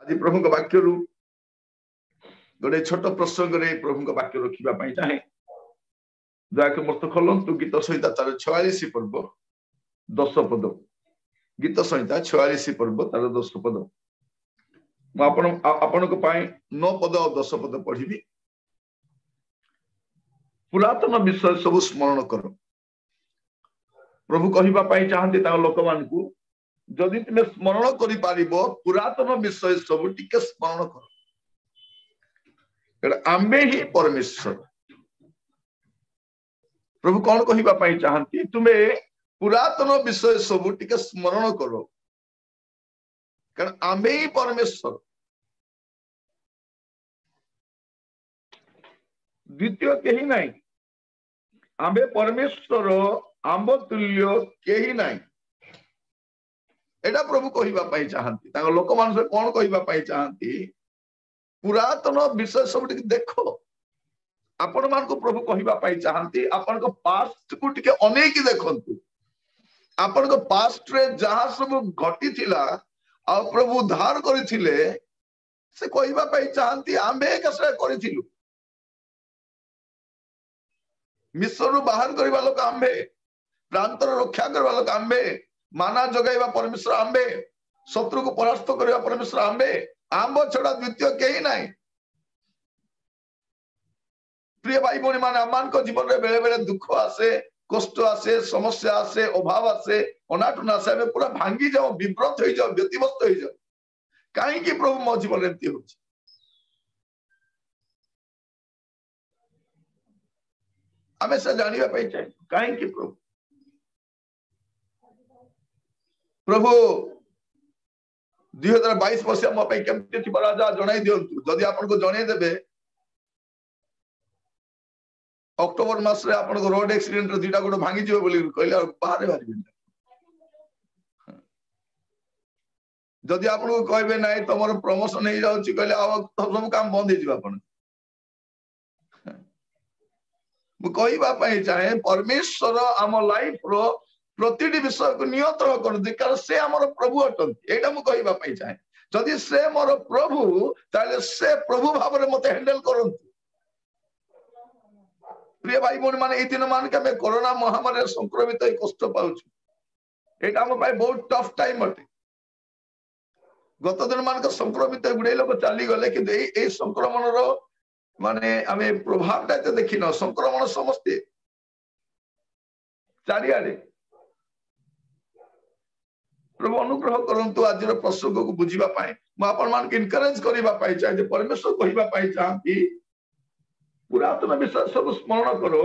आज प्रभु वाक्य गोटे छोट प्रसंग रे प्रभु वाक्य रखा चाहे दयाक मत खोलतु गीत संहिता तार 46 पर्व 10 पद गीत संहिता 46 पर्व तार 10 पद आपण 9 पद और 10 पद पढ़ी पुरातन विषय सब स्मरण कर प्रभु कहवाई चाहते लोक मान जदि तुम स्मरण कर पुरातन विषय सब टिके स्मरण कर आम्बे ही परमेश्वर प्रभु कौन कहवाई चाहती तुम्हें पुरातन विषय सब टिके स्मरण करो कारण आम्बे ही परमेश्वर द्वितीय कहीं नहीं आम्बे परमेश्वर आंब तुल्य कहीं नहीं एटा प्रभु कहवाई चाहती लोक मान कौन कहवाई चाहती पुरातन विषय सब देख आपण मान को प्रभु कहवाई चाहती आपण को पास्ट को टिके अनेक देखंतु आपण को पास्ट रे जहाँ सब घटी थिला आ प्रभु उद्धार करथिले से कहवाई चाहती आम्बे कसरे करिथिलु मिस्र बाहर करवा लोक आम्बे प्रांतर रक्षा करवा लोक आम्बे माना जगाइवा परमेश्वर आम्बे शत्रु को परास्त करवा परमेश्वर आम्बे आंब छड़ा द्वितीय कहीं नहीं प्रिय भाई भौणी मान आम जीवन में बेले बेले दुख आसे कष्ट आसे समस्या आसे अभाव आसे अनाटन आसे आम पूरा भांगी जाओ विव्रत हो जाओ व्यतिव्यस्त हो जाओ कहीं प्रभु मो जीवन एमती हो आम से जाना चाहिए कहीं प्रभु प्रभु 2022 मसीहा मो केमती थी राजा जन दिंतु जदि आपको जनईदेवे अक्टोबर मास रे आपन को रोड एक्सीडेंट रे दुटा गोड़ भांगी जियो बोली कहले बाहर बाहर जदि आपन को कहबे नाही तमरो प्रमोशन हो जाउची कहले सब काम बंद हो जिबा आपन मु कहबा पई चाहे परमेश्वर आम लाइफ रो प्रतिटी विषय को नियंत्रण करती कारण से आमर प्रभु अटंती एटा मु कहबा पई चाहे जदि से मोर प्रभु ताले से प्रभु भाव में मते हैंडल करंतु प्रिय भाई भौणी मान ये दिन मान के कोरोना महामारी संक्रमित कष्ट पाउछु एटा हम बहुत टफ टाइम अटे गत दिन मान संक्रमित गुड़े लोग चली गले कि संक्रमण रो माने आमे प्रभाव टा देखी न संक्रमण समस्ते चारियाडे प्रभु अनुग्रह करंतु आज प्रसंग को बुझीबा पाए म आपन मान के इनकरेज करबा पाई चाहे परमेश्वर कहबा पाई चाहती पुरातन विषय सब स्मरण करो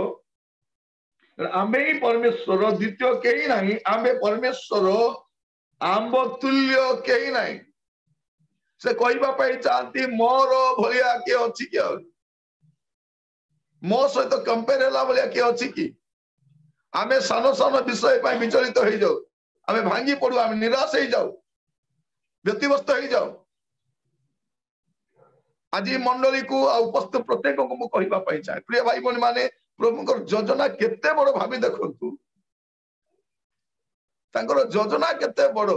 आम्बे ही परमेश्वर द्वितीय कहीं नहीं आम्बे परमेश्वर आंब तुल्य कहीं नहीं से कहवाई चाहती मोर भलिया किए अच्छी कि मो सहित कंपेयर है भाया किए अच्छी कि आम सान सान विषय विचलित हो जाऊ आम भांगी पड़ू आम निराश हो जाऊ व्यतिव्यस्त हो जाऊ आज मंडली को उपस्थित प्रत्येक को मुझे कहवाई चाहे प्रिय भाई भौणी माने प्रभु योजना केते बड़ भावी देखंतु तांकर योजना केते बड़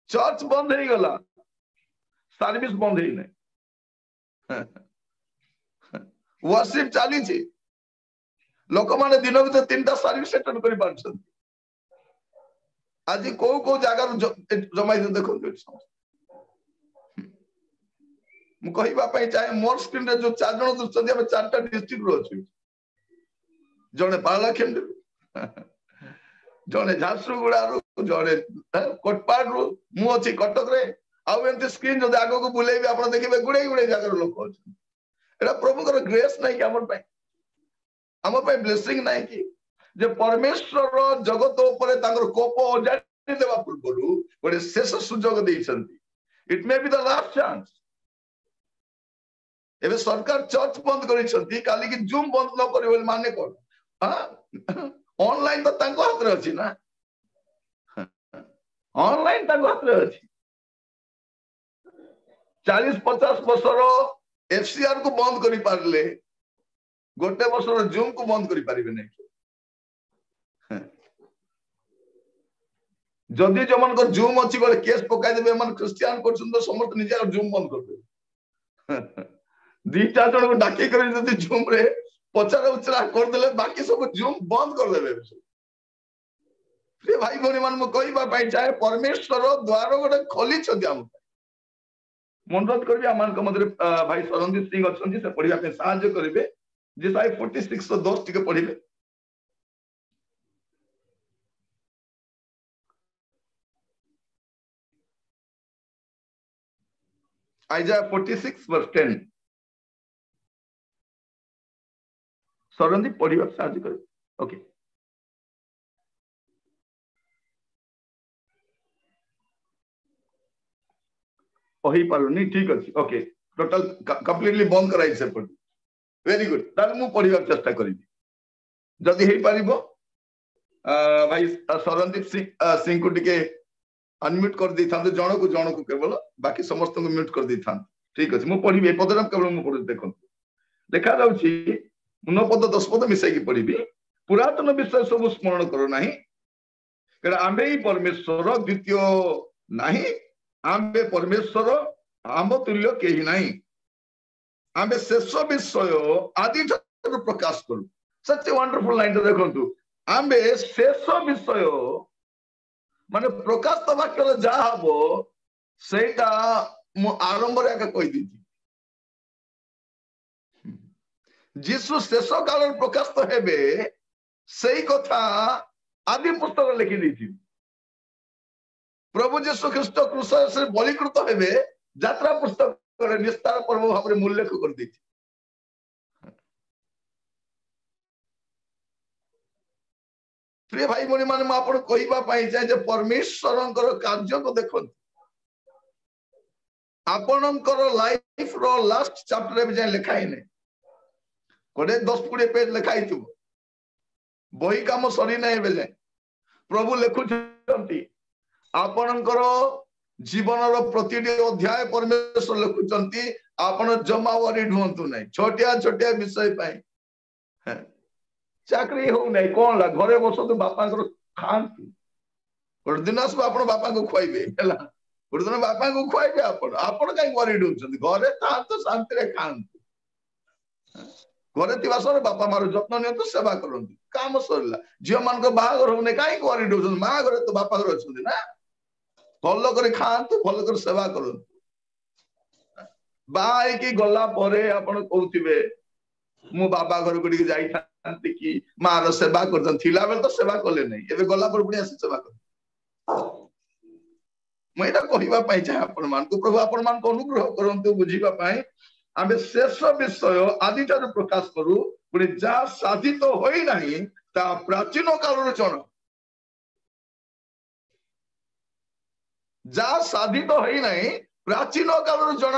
चर्च बंद हो गला सर्विस बंद ही नहीं वर्शिप चली लोक माने दिन भर 3टा सर्विस अटेंड कर पारछन आज को जगार जमाई देखो मु कहवाई चाहे मोर स्क्रीन रे जो 4 जन दुसती आम 4टा डिस्ट्रिक्ट रो अछि जने पालाखेंड जने झारसुगुड़ा रो जने कोटपाड़ रो मु अछि कटक रे आउ एमती स्क्रीन जो आगो को बुलेबी आप देखिए गुड़े गुड़े जगह लोक अच्छा प्रभुकर ग्रेस नहीं कि आम ब्लेसिंग नहीं कि जे परमेश्वर जगत उपर कोप अजाड़ी देवा पूर्व गोटे शेष सुजोग देइछंती it may be the last chance एबे सरकार चर्च बंद करिसंती काली की जूम बंद न करिवे माने कोन हां ऑनलाइन तो तांको हाथ रे अछि ना ऑनलाइन तांको हाथ रे अछि 40-50 वर्षर एफसीआर को बंद करी पारले गोटे वर्षर जूम को बंद करी पारिबे नै जदि जो मन जूम अच्छी गोटे केस पकाई देबे मन क्रिश्चियन करछन तो समस्त निजे जूम बंद कर देबे दी चार जन को डाकी कर जदि जूम रे पचार उचरा कर देले बाकी सब जूम बंद कर देबे प्रिय भाई भौणी मान कहवा चाहे परमेश्वर द्वार गोटे खोली हम अनुरोध करी आम मध्य भाई शरणदीप सिंह अच्छा से पढ़ा साहय करेंगे जेसाई 46 10 टिके पढ़े Isaiah 46 verse 10 शरणदीप पढ़ा साहय कर ओके कही पारुनी ठीक अच्छे ओके टोटल कंप्लीटली बंद कराई से पढ़ वेरी गुड ताल मु पढ़ा चेष्टा करी जदि हे पारिबो भाई शरणदीप सिंह को टिके अनम्यूट कर दी था जन को केवल बाकी समस्त को म्यूट कर दी था ठीक अच्छे मुझे पढ़ी पद केवल मुझे पढ़ी देख देखा जाऊँगी 9 पद 10 पद मिसाई पढ़ी पुरातन विषय सब स्मरण करो ना आम्बे ही परमेश्वर द्वितीय नहीं आम्बे परमेश्वर आम तुल्य कहीं नहीं आम्बे शेष विषय आदि प्रकाश करू सच वंडरफुल लाइन देखु आम्बे शेष विषय माने प्रकाश वाक्य जहा हम से आरंभ कहीदी जीशु शेष काल प्रकाश तो हेबे से कथा आदि पुस्तक लिखि दी प्रभु जीशु ख्रीस्ट क्रूस से बलिकृत हेबे यात्रा पुस्तक निस्तार पर्व भाव में उल्लेख कर दी प्रिय भाई भौणी मान कहवाई चाहे परमेश्वर कार्य को देख आपणकर लाइफ रो लास्ट चैप्टर जाए लिखाई नहीं गोटे 10-20 पेज लिखाई थी बही काम सरी ना जाए प्रभु लिखुंट आपणकर जीवन प्रति अध्याय परमेश्वर लिखुंट आपण जमा वरीड हूँ ना छोटिया छोटिया विषय चाकरी हो ना कौन घरे बस बापा खाती गोटे दिन आस बापा को खुआबे गोटे दिन बापा को खुआबे आपण कहीं वरीड होती घरे था तो शांति खाते घरे थी समय बापा मार जत्न नि सेवा करती काम सरला झील मान बाहागर होने कहीं वरीड हो माँ घर तो बापा घर अच्छा ना भल कर खातु भल कर सेवा करूँ बाहर गला कहते मु बाबा घर को जाई कि मार सेवा कर तो सेवा कले नहीं एवं गला पर पुणी आसी सेवा कर मुझे कहवाई चाहे आपण मान प्रभु आपण मान अनुग्रह करंतु बुझीवाई आम शेष विषय आदि प्रकाश करू पुणी जहाँ साधित तो होना प्राचीन काल जन जहाँ साधित तो होना प्राचीन काल जन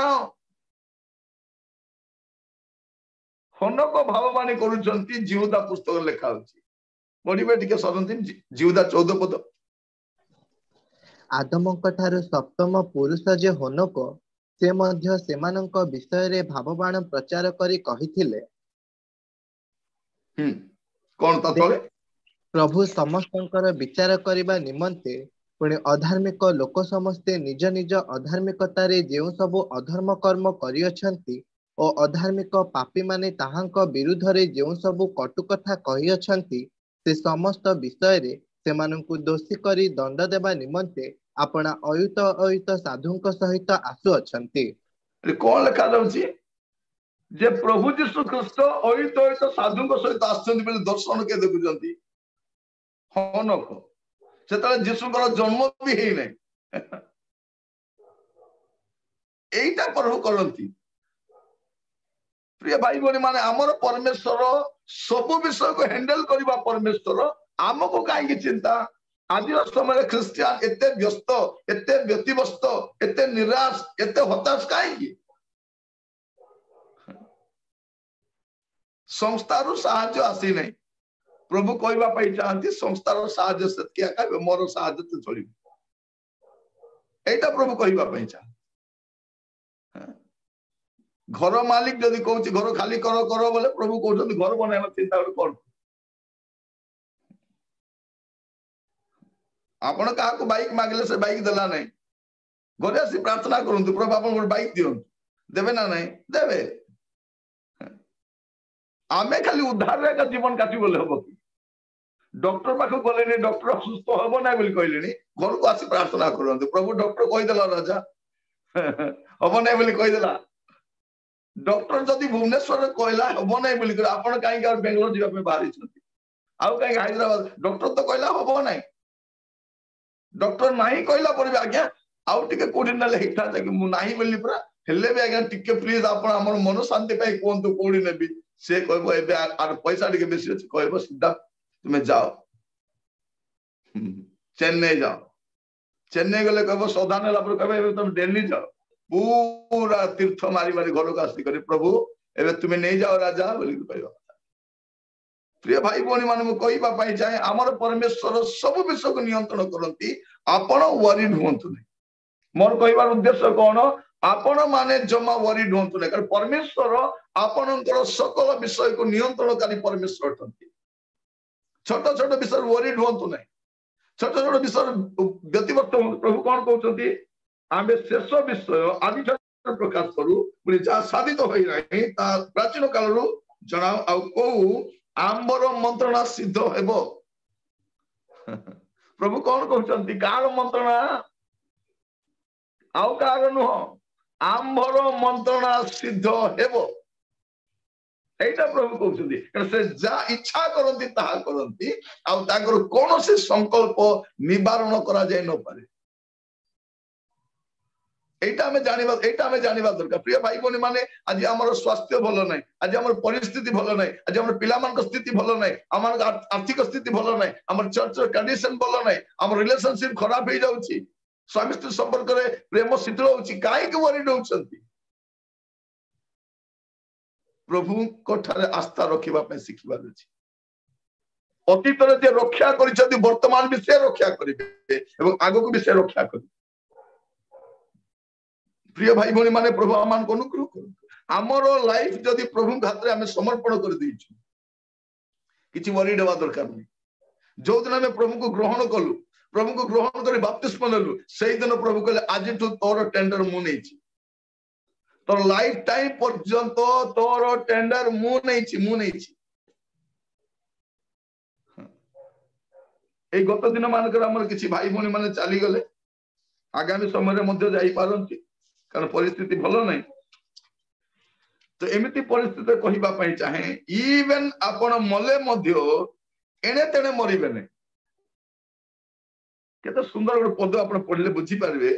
हनक भाववाणी करुचंती जीवदा पुस्तक लिखा पढ़े टिके सरंदीप जीवदा 14 पद आदमक ठारू सप्तम पुरुष जे हनक से मध्य सेमानंक विषय रे भावबाण प्रचार करी कहिथिले कोन ता तळे प्रभु समस्तंकर विचार करिबा निमंते पुणे अधार्मिक लोक समस्ते निज निज अधार्मिकतारे जेउ सब अधर्म कर्म करियछंती ओ अधार्मिक पापी माने ताहांक विरुद्ध रे जेउ सब कटु कथा कहियछंती से समस्त विषय रे सेमानंकु दोषी करी दंड देबा निमंते आपना अयुत अयुत साधुंक सहित आसु अछंती कोन लिखा जाउची जे प्रभु यीशु ख्रीस्ट अयुत अयुत साधुंक सहित आछंती बेले दर्शन के देखुचंती हनक सेतले यीशुकर जन्म भी हेई नै एइटा प्रभु करंती प्रिय भाई भौणी माने आमर परमेश्वर सब विषय को हैंडल करबा परमेश्वर आमको कहीं चिंता आज समय ख्रिस्टियान एते व्यस्त एते व्यतिव्यस्त एते निराश एते हताश कहीं संस्थार साहाय्य आसी नहीं प्रभु कहवा चाहती संस्थार साहाय्य से मोर साहाय्य चल प्रभु कहवा चाहते घर मालिक जदि कहूँ घर खाली कर बोले प्रभु कहते घर बनवा चिंता कर आपण काहाको बाइक मागले से बाइक देला नहीं घरे आसी प्रार्थना करंतु प्रभु आपण गोटे बाइक दियंतु देबे ना नहीं देबे आमे खाली उद्धार रे का जीवन काटी बोले हबो कि डॉक्टर पाखो गले नहीं डॉक्टर असुस्थ हबो ना बोली कहले नहीं घर को आसी प्रार्थना करंतु प्रभु डॉक्टर कहि देला राजा हबो ना बोली कहि देला डॉक्टर जदि भुवनेश्वर कहला हबो ना बोली कर आपण काई का बेंगलोर जीवा पे बाहरी छथि आउ काई हैदराबाद डॉक्टर तो कहला हबो ना डॉक्टर नाही कहला पर आज्ञा आउ टिके कोठी नले हिठा जाके मु नाही बोली पूरा हेले भी आज्ञा टिके प्लीज आपण हमर मन शांति पाई कोंतु कोडी नेबी से कहबो एबे आर पैसा टिके बेसी अछि कहबो सीधा तुम्हें जाओ चेन्नई जाओ चेन्नई गले कहबो सावधान होला पर कहबो एबे तुम दिल्ली जाओ पूरा तीर्थ मारी मारी घर को आसी करे प्रभु एबे तुम्हें नहीं जाओ राजा बोली कहबो प्रिय भाई भौणी मान मु कहबा पाई चाहे हमर परमेश्वर सब विषय को नियंत्रण करंती आपण वरीड हुंतु नहीं मोर कहबार उद्देश्य कौन आपण माने जमा वरीड हुंतु नहीं कारण परमेश्वर आपणकर सकल विषय को नियंत्रणकारी परमेश्वर अटंती छोट छोट विषय वरीड हुंतु नहीं छोट छोट विषय व्यतिवर्त प्रभु कौन कहते आमे शेष विषय आदि प्रकाश करू पुणी जहाँ साधित होई नाही ता प्राचीन कालरू जणाओ आ को आंबर मंत्रणा सिद्ध हेबो प्रभु कौन कहते कार मंत्रणा आउ कार नुह आंबर मंत्रणा सिद्ध हेबो एटा प्रभु कहते से जा इच्छा करती ताहा करती आउ ताकर कौन से संकल्प निवारण करा जाय न पारे एटा हमें जानिबा दरकार प्रिय भाई भौणी माने आज हमर स्वास्थ्य भलो नै आज हमर परिस्थिति भलो नै आज हमर पिला मान को स्थिति भलो नै हमर आर्थिक स्थिति भलो नै हमर चर्च कंडीशन भलो नै हमर रिलेशनशिप खराब हो जाउची स्वामी स्त्री संपर्क रे प्रेम शिथिल होउची काहे के वरी डउछंती प्रभु कोठारे आस्था रखिबा पे सिखिबा अछि अतीत रे जे रक्षा करिसथि वर्तमान भी से रक्षा करिबे एवं आगो को भी से रक्षा करिबे प्रिय भाई भौणी माने प्रभु आमान को अनुग्रह करू हमर लाइफ जदि प्रभु हाथ रे हमें समर्पण कर देइछु किछि वरी देवा दरकार नै जो दिन हमें प्रभु को ग्रहण कलु प्रभु को ग्रहण कर बपतिस्मा नेलु सेही दिन प्रभु कहले आज तू तोर टेंडर मु नेछि तोर लाइफ टाइम पर्यंत तोर टेंडर मु नेछि ए गत दिन मानकर हमर किछि भाई भौणी माने चली गले आगामी समय रे मध्य जाई पारंती कारण परिस्थिति भलो नहीं तो एमिति परिस्थिति कहिबा पई चाहे इवन आपण मले मध्य एने तेने मरिबे ने केते सुंदर गोटे पद आपण पढले बुझी पारबे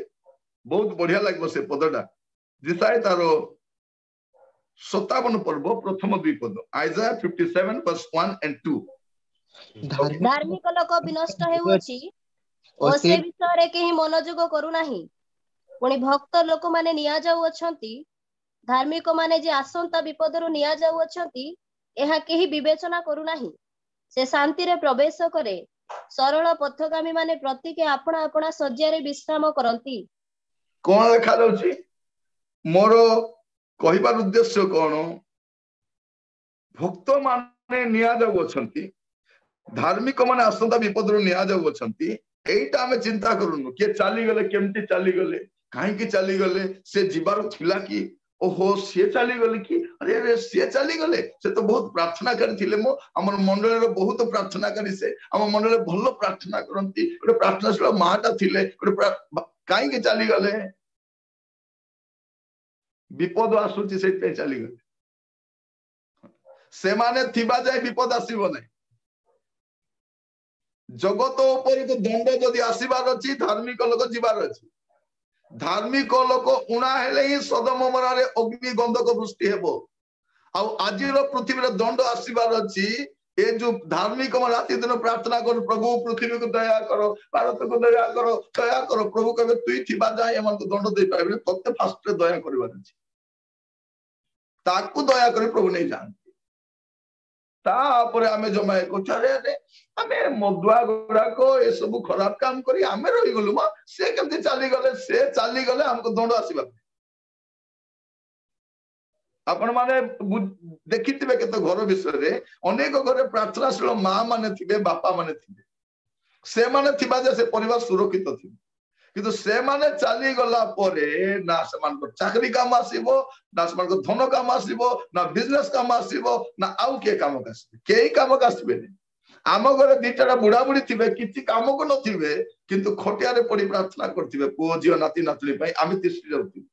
बहुत बढ़िया लागबो से पदटा जिसाय तारो 57 पर्व प्रथम दुई पद आइजा 57 वर्स 1 and 2 धार्मिक लोक विनष्ट हेउछि ओ से विषय रे केही मनोयोग करू नाही पुणी भक्त लोक माने निया जाउ अछंती धार्मिक माने जे आसंता विपदरु निया जाउ अछंती एहा केही विवेचना करू नाही से शांति रे प्रवेश करे सरल पथगामी माने प्रत्येक आपणा आपणा सज्जा रे विश्राम करंती कोन लेखा रहउछि मोर कहिबार उद्देश्य कोन भक्त माने निया जाउ अछंती धार्मिक माने आसंता विपदरु निया जाउ अछंती एटा हमें चिंता करूनु के चली गले केमती चली गले काहे की चली गले से जीवार थिला की ओहो से चली गले की अरे अरे से चली गले से तो बहुत प्रार्थना करी थिले मो हमर मंडल रे बहुत प्रार्थना करी से हम मंडल रे भलो प्रार्थना करंती ओटे प्रार्थनाशील माटा थिले ओटे काहे की चली गले विपद आसुची से पे चली गले से माने थिबा जाय विपद आसीबो नै जगत ऊपर को दंड जदि आसीबार अछि धार्मिक लोक जीवार अछि धार्मिक लोक उणा हेले ही सदम मरारे अग्नि गंधक वृष्टि हेबो आ आजिर पृथ्वी रे दंड आसीबार अछि ए जो धार्मिक मन राति दिन प्रार्थना कर प्रभु पृथ्वी को दया करो भारत को दया करो प्रभु कबे तुई थिबा जाय हमन को दंड दे पाइबे तते फास्ट रे दया करबार अछि ताकू दया करी प्रभु नहीं जानते तापरे आमे जमा कोचारे रे आमे मदुआ गुडा को ए सब खराब काम करी आमे रही गलु म से केमती चाली गले हमको दंड आसीबा आपण माने देखिथिबे केतो घर विषय रे अनेक घरे प्रार्थनाशील मां माने थिबे बापा माने थिबे से माने थिबा जे से परिवार सुरक्षित थिबो किंतु से माने चली गला परे ना से मान को चाकरी काम आसीबो ना से मान को धन काम आसीबो ना बिजनेस काम आसीबो ना आउ के काम आसीबो केई काम आसीबे नहीं आम घर दीटा बुढ़ा बुढ़ी थे किसी कम को नथिबे किंतु खटिया पड़ी प्रार्थना करथिबे पुओ झियो नाती नातुली आम तिष्ठी जाउथि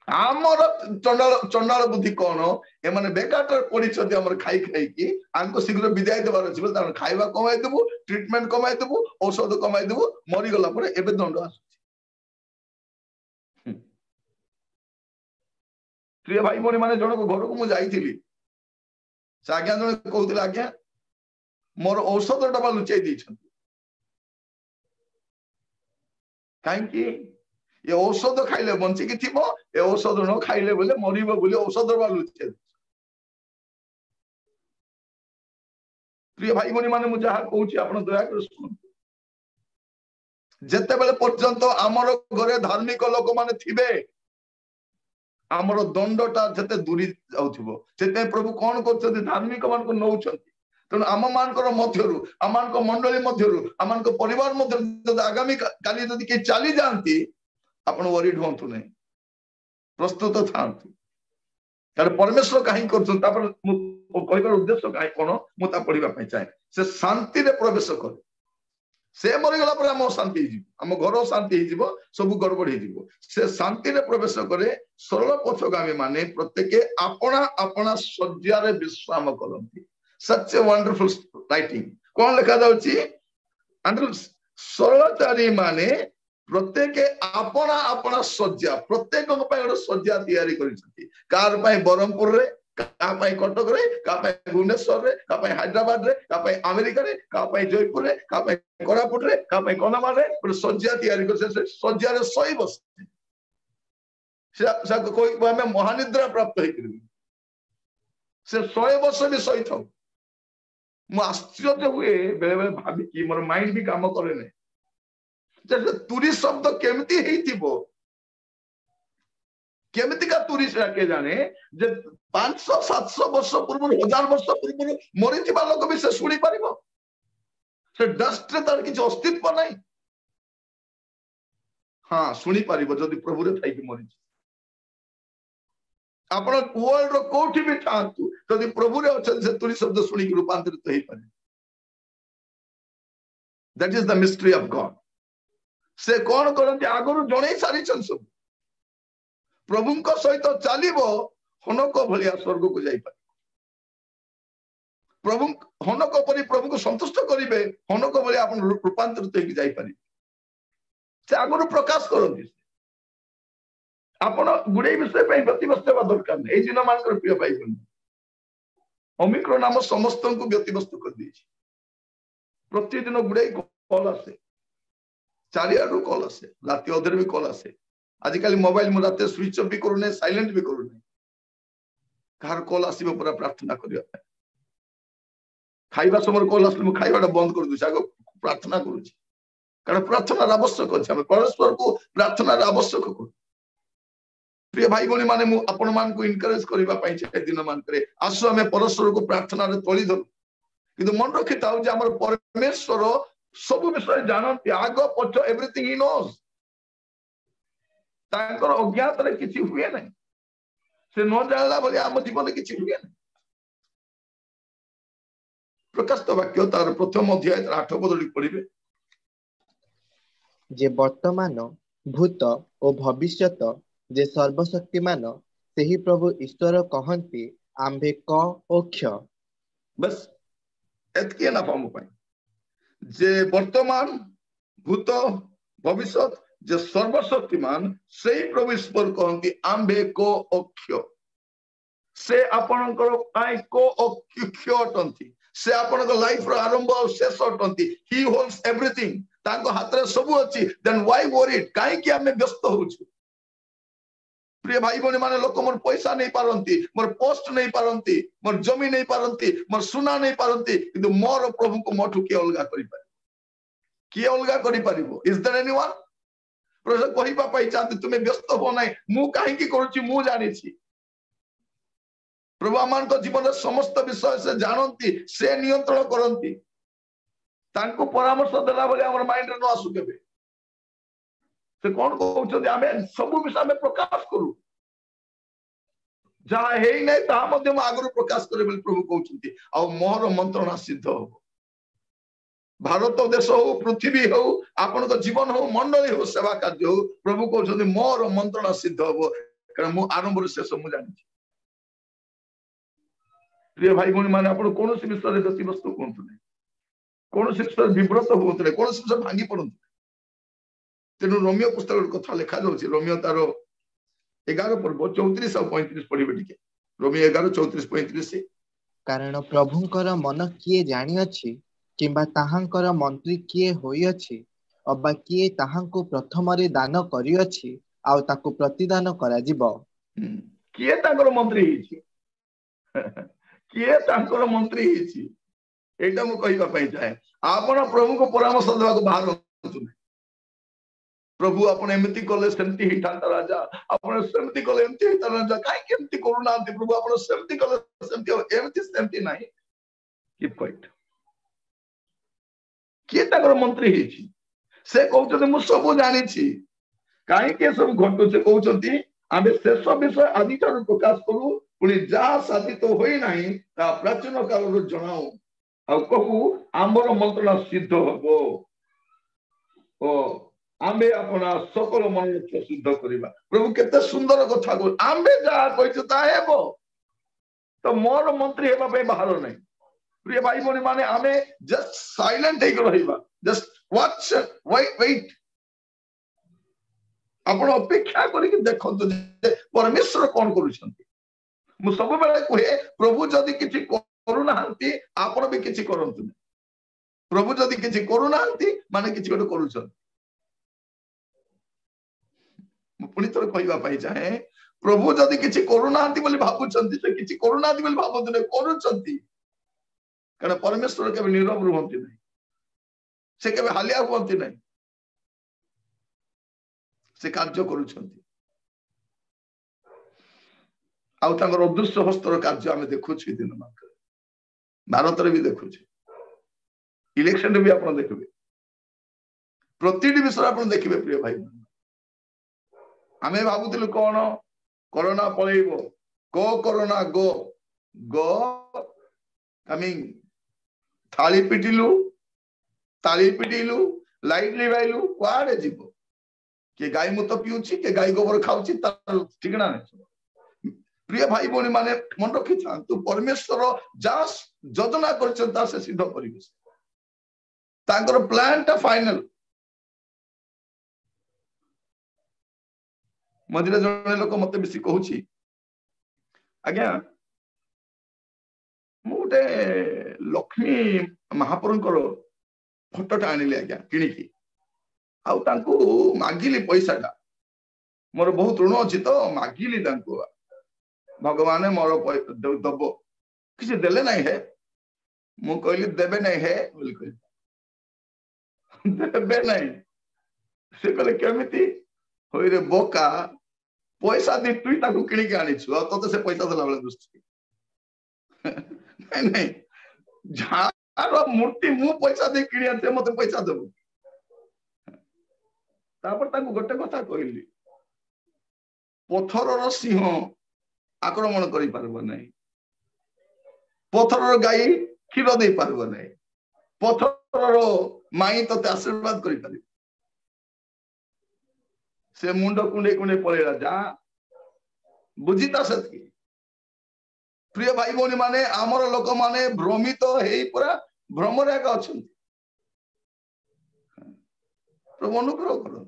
आमर चंडाल बुद्धि कौन ए माने बेकार पड़ी आम खाई खाई आंको शीघ्र विदाय देवार अच्छे खाଇବା कमाई देबू ट्रीटमेंट कमाई देबू औषध कमाई देबू मरीगला एबे दंड आस प्रिय भाई भौणी माने जन घर को मुझे आज्ञा जन कहते आज्ञा मोर औषध डबा लुचाई देछन कहीं ये औषध खाइले बंचिकी थी ए औषध न खाइले बोले मरीब बोले औषध डबा लुचाई प्रिय भाई भौणी माने मुझे कहूँ आप दया कर शुणु जिते बेले पर्यंत आमर घरे धार्मिक लोक माने थिबे आमर दंडटा जिते दूरी जाउथिबो सेते प्रभु कौन कर धार्मिक मान को नौछंती तेणु आम मानकर मध्यरु आम मंडली मध्यरु आम परिवार मध्य आगामी काली जदि के चली जाती आपण वरीड होंतु नहीं प्रस्तुत था परमेश्वर कहीं कर उद्देश्य कहीं कौन मुझे पढ़ा चाहे से शांति रे प्रवेश करे से मरीगला पर आम शांति आम घर शांति सब गड़बड़ हो से शांति रे प्रवेश करे सरल पथगामी माने प्रत्येक आपणा आपणा शଯ୍ୟାରେ विश्राम करती सच ए वंडरफुल राइटिंग कौन लिखा जाउची सरलचारी माने प्रत्येक आपणा आपणा शଯ୍ୟା प्रत्येक गोटे शଯ୍ୟା तैयारी करिसथि कार पई बरहमपुर रे का पई कटक रे का पई भुवनेश्वर रे का पई हैदराबाद रे का पई अमेरिका रे का पई जयपुर रे का पई कोरापुट रे का पई कन्धमाल रे शଯ୍ୟା तैयारी कर से शଯ୍ୟା रे सोई बस से कोई हमें महानिद्रा प्राप्त होई से 100 वर्ष भी सही था मु आश्चर्य हुए बेले बेले भाभी कि मोर माइंड भी काम करे ने तुरी शब्द केमती हेइथिबो केमती का तुरी से के जाने जे 500 700 वर्ष पूर्व 1000 वर्ष पूर्व मरी थिबा लोक भी से सुनी परिबो से डस्ट रे तार किछ अस्तित्व नाही हां सुनी परिबो जदि प्रभु रे थाई कि मरी आपण वर्ल्ड रो कोठी भी थांतु जदि प्रभु रे अछन से तुरी शब्द सुनी कि रूपांतरित हेइ पारे that is the mystery of God से कौन करते आगु जन सारी सब प्रभु सहित चलो हनक भाया स्वर्ग को जापर प्रभु हनक परी प्रभु को संतुष्ट करेंगे हनक भाई आप रूपांतरित होकर से आगु प्रकाश करते आप गुड़े विषय व्यतिव्यस्त हवा दरकार नहीं दिन मान प्रिय भाई ओमिक्रॉन नाम समस्त को व्यतिव्यस्त कर प्रतिदिन गुड़े कल आसे चारियाडू कल आसे राति अधर भी कल आसे आजिकल मोबाइल मु रात स्विच ऑफ भी करूने साइलेंट भी करूने कार कल आसीबो पूरा प्रार्थना करिया खाइबा समय कल आसले मु खाइबाटा बंद कर दूची आगो प्रार्थना करूची कारण प्रार्थना आवश्यक अछि हम परमेश्वर को प्रार्थना आवश्यक को प्रिय भाई भौणी माने मु आपण मान को इनकरेज करबा पई छै दिन मान करे आसो हमें परमेश्वर को प्रार्थना रे तोली धर किंतु मन रखिता जे हमर परमेश्वर सब विषय जानती आग पछ एवरीथिंग ही नोज तांकर अज्ञात रे किछि हुए नहीं से न जानला बोले हम जीवन किछि हुए नहीं प्रकाशित वाक्य तार प्रथम अध्याय 8 पद पढ़िबे जे वर्तमान भूत और भविष्यत जे सर्वशक्तिमान सेही प्रभु ईश्वर कहंती आंभे क ओ क्ष बस एतके ना पामु पाई जे वर्तमान भूत भविष्य जे सर्वशक्तिमान से प्रभु ईश्वर कहती आंबे को अक्ष से आपणकर पाई को अक्ष अटंती से आपणक लाइफ रो आरंभ और शेष अटंती ही होल्ड्स एवरीथिंग तांको हाथ रे सब अछि देन व्हाई वरीड काहे कि हमें व्यस्त होछु प्रिय भाई भौणी माने लोक मोर पैसा नहीं पारंती मोर पोस्ट नहीं पारंती मोर जमी नहीं पारंती मोर सुना नहीं पारंती किंतु मोर प्रभु को मोठु के अलगा करि पारे किए अलगा करि पारिबो इज देयर एनीवन प्रभु कहिबा पाई चाहते तुमे व्यस्त हो नाही मु काहे कि करूची मु जानि छी प्रभु आमान को जीवन समस्त विषय से जानती से नियंत्रण करती तांको परामर्श देला भले हमर माइंड रे न आसु केबे से कोन कहउछथि आमे सब विषय में प्रकाश करू जहा हेई नै ता मध्ये म आगु प्रकाश करे बोली प्रभु कहउछथि आ मोर मंत्रणा सिद्ध हो भारत देश हो पृथ्वी हो आपण को जीवन हो मंडली हो सेवा कार्य हो प्रभु कहउछथि मोर मंत्रणा सिद्ध हो कारण मु आरंभ रे शेष मु जानि प्रिय भाई भौणी माने आपण कोन से विषय रे गति वस्तु कोंतु नै कोन से विषय विव्रत होत नै कोन से विषय भांगी पड़त तेनु रोमियो पुस्तक कथा लिखा जाउछि रोमियो तारो 11 पर्व 34 और 35 पढिबे टिके रोमियो 11 34 35 कारण प्रभुंकर मन किए जानि अछि किंबा ताहांकर मंत्री किए होई अछि अबा किए ताहांको प्रथम रे दान करि अछि आ ताको प्रतिदान करा जिवो किए ताकर मंत्री हिछि किए ताकर मंत्री हिछि एटा मु कहिबा पई चाहे आपण प्रभु को परामर्श देबा को बाहर होतु प्रभु आपण एमती कले सेमती हिठांता राजा आपण सेमती कले एमती हिठा राजा काई केमती करूना प्रभु आपण सेमती कले सेमती एमती सेमती नाही कीप क्वाइट किए ताकर मंत्री हिछि से कहउछथि मु सब जानि छी काई के सब घटु से कहउछथि आमे शेष विषय आदि ठार प्रकाश करू पुनी जा साधित होई नाही ता प्राचीन काल रो जणाऊ आ कहू आमर मंत्रणा सिद्ध हबो ओ आमे अपना सकल मन सिद्ध करिबा प्रभु केते सुंदर कथा को आमे जा कहिछ ता हेबो तो मोर मंत्री हेबा पे बाहर नै प्रिय भाई भौणी माने आमे जस्ट साइलेंट हे रहिबा जस्ट वॉच वेट आपण अपेक्षा करी कि देखंतु जे परमेश्वर कोन करूछंती मु सब बेले कहे प्रभु जदी किछि करू नाहंती आपण भी किछि करंतु प्रभु जदी किछि करू नाहंती माने किछि गोटे करूछन मु पुनी तोर कहबा पाई चाहे प्रभु जदी किछि करू नाहंती बोली भाबुछंती से किछि करू नाहंती बोली भाबुछंती करूछंती कारण परमेश्वर केबे नीरव रहंती नै से केबे हालिया होंती नै से कार्य करूछंती आउ तांगर अदृश्य हस्तर कार्य आमे देखुछि दिन मात्र भारत रे भी देखुछि इलेक्शन रे भी आपण देखबे प्रतिटी विषय आपण देखबे प्रिय भाई आमे भाबुतिलु कोन कोरोना पळेइबो गो कोरोना गो गो कमिंग थाली पिटिलु ताली पिटिलु लाइट लिवाइलु कुआडे जीवो के गाय मुत पिउछि के गाय गोबर खाउछि तार ठिकना नै प्रिय भाई भौणी माने मन रखि तू परमेश्वर जा योजना करछन ता से सिद्ध करिवे तांकर प्लान ता फाइनल मदिरा जने लोक मते बेसी कहूछि आज्ञा मुटे लक्ष्मी महाप्रभुंकर फोटोटा आनिले आज्ञा किणिकी आउ तांको मागिली पैसाटा मोर बहुत ऋण अछि तो मागिली तांको भगवान मोर दबो किसी देले नहीं है मु कहली देबे नहीं है बोली कहली देबे नहीं से कहले केमिति होई रे बोका पैसा दे तुई ताको किणी के आनी छु तो से पैसा देला वाला दृष्टि नहीं नहीं झार मूर्ति मु पैसा दे किणी आते मते पैसा देबो तापर ताको गोटे कथा कहली पत्थर रो सिंह आक्रमण करि पारबो नै पत्थर रो गाई क्षीर दे पारबो नै पत्थर रो माई तते आशीर्वाद करि पारि से मुंड कुंडे कुंडे पळेला जा बुझिता सतकी प्रिय भाई भौणी माने आमर लोक माने भ्रमित हेई पूरा भ्रमरे का अछंती प्रभु अनुग्रह करो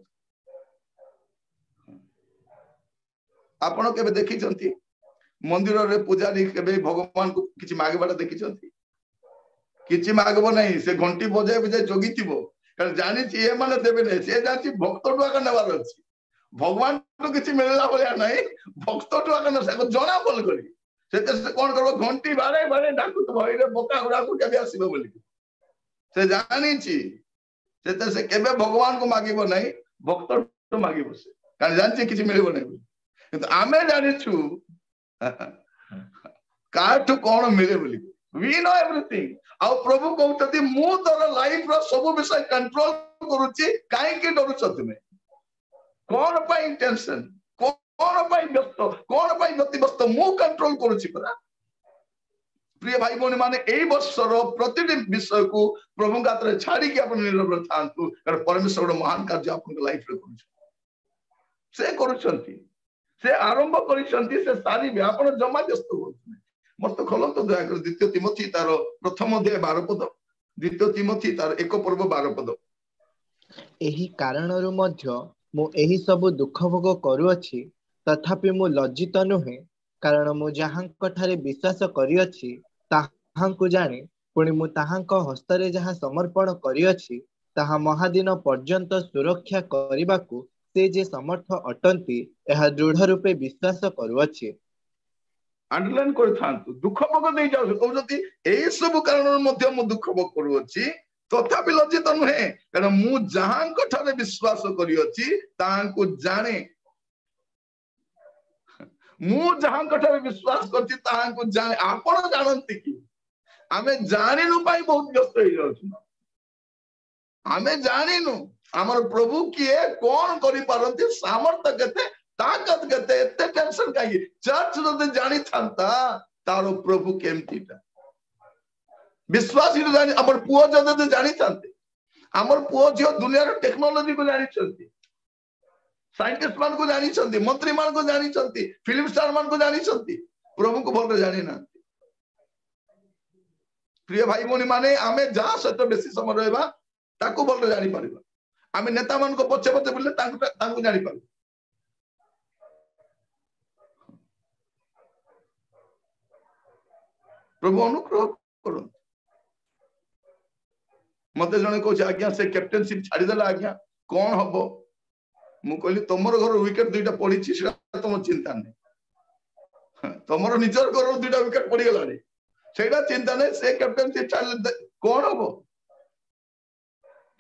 आपण केबे देखि चंती मंदिर रे पूजारी केबे भगवान को किछि मागबाटा देखि चंती किछि मागबो नहीं से घंटी बजाय बजाय जोगितिबो कारण जानि छि ए माने देबे नहीं से जानि भक्त टुआ का नेबार अछि भगवान को किछि मिलला बोलिया नहीं भक्त टुआ का से जणा बोल करी से कोन करबो घंटी बारे बारे डाकु तो भइरे बोका गुडा को केबे आसीबो बोली से जानि छि से केबे भगवान को मागिबो नहीं भक्त तो मागिबो से कारण जानि छि किछि मिलबो नहीं किंतु आमे जानि छु काठु कोन मिले बोली we know everything ଆଉ ପ୍ରଭୁ କହୁଛନ୍ତି ମୁଁ ତୋର ଲାଇଫ ର ସବୁ ବିଷୟ କଣ୍ଟ୍ରୋଲ କରୁଛି କାହିଁକି ଡରୁଛ ତୁମେ କଣ ପାଇଁ ଟେନସନ କଣ ପାଇଁ ବ୍ୟସ୍ତ କଣ ପାଇଁ ବ୍ୟତିବ୍ୟସ୍ତ ମୁଁ କଣ୍ଟ୍ରୋଲ କରୁଛି ପରା प्रिय भाई भौणी माने एई वर्षर प्रतिटी विषय को प्रभु हाथ में छाड़ी के अपन निर्भर थांतु कारण परमेश्वर महान कार्य अपन लाइफ रे करू से करूछंती से आरंभ करिसंती से सारी व्यापन जमा व्यस्त होतने मत खोलंतो दया कर द्वितीय तिमोथी तार प्रथम अध्याय 12 पद द्वितीय तिमोथी तार 1 पर्व 12 पद एही कारणरु मध्य मु एही सब दुख भोग करूअछि तथापि मु लज्जित नुहे कारण मु जहांक ठारे विश्वास करिअछि ताहांकु जाने पुणी मु ताहांक हस्तरे जहा समर्पण करिअछि ताहा महादिन पर्यंत सुरक्षा करिबाकु से जे समर्थ अटंती एहा दृढ़ रूपे विश्वास करूअछि अंडरलाइन कर थांतु दुख भोग दे जाउ कहउछंती एई सब कारण मध्य मु दुख भोग करूअछि तथापि लज्जित नुहे कारण मु जहांक ठारे विश्वास करिअछि ताहांकु जाने मु जहांक ठारे विश्वास करछि ताहांकु जाने आपण जानंती कि आमे जानिनु पाई बहुत व्यस्त हो जाउछु आमे जानिनु हमर प्रभु किए कोन करि पारंती सामर्थ्य केते ताकत केते एते टेंशन काई चर्च जदि जानि थांता तारो प्रभु केमतीटा विश्वासी जानि हमर पुओ जदि जानि थांते हमर पुओ जो दुनिया रो टेक्नोलॉजी को जानि छथि साइंटिस्ट मान को जानि छथि मंत्री मान को जानि छथि फिल्म स्टार मान को जानि छथि प्रभु को भल जानि ना प्रिय भाई भौणी माने आमे जा सहित बेसी समय रहबा ताकू भल जानि परबा आमे नेता मान को पछे पछे बोले तांकू जानि परबा प्रभु अनुग्रह करो मते जने को आज्ञा से कैप्टेनशिप छाड़ी देला आज्ञा कौन हबो मु कहली तमर घर विकेट दुईटा पड़ी सेटा तुम चिंता नहीं तमर निजर घर दुईटा विकेट पड़ी गलानी सेटा चिंता नहीं से कैप्टेनशिप छाड़ी कौन हबो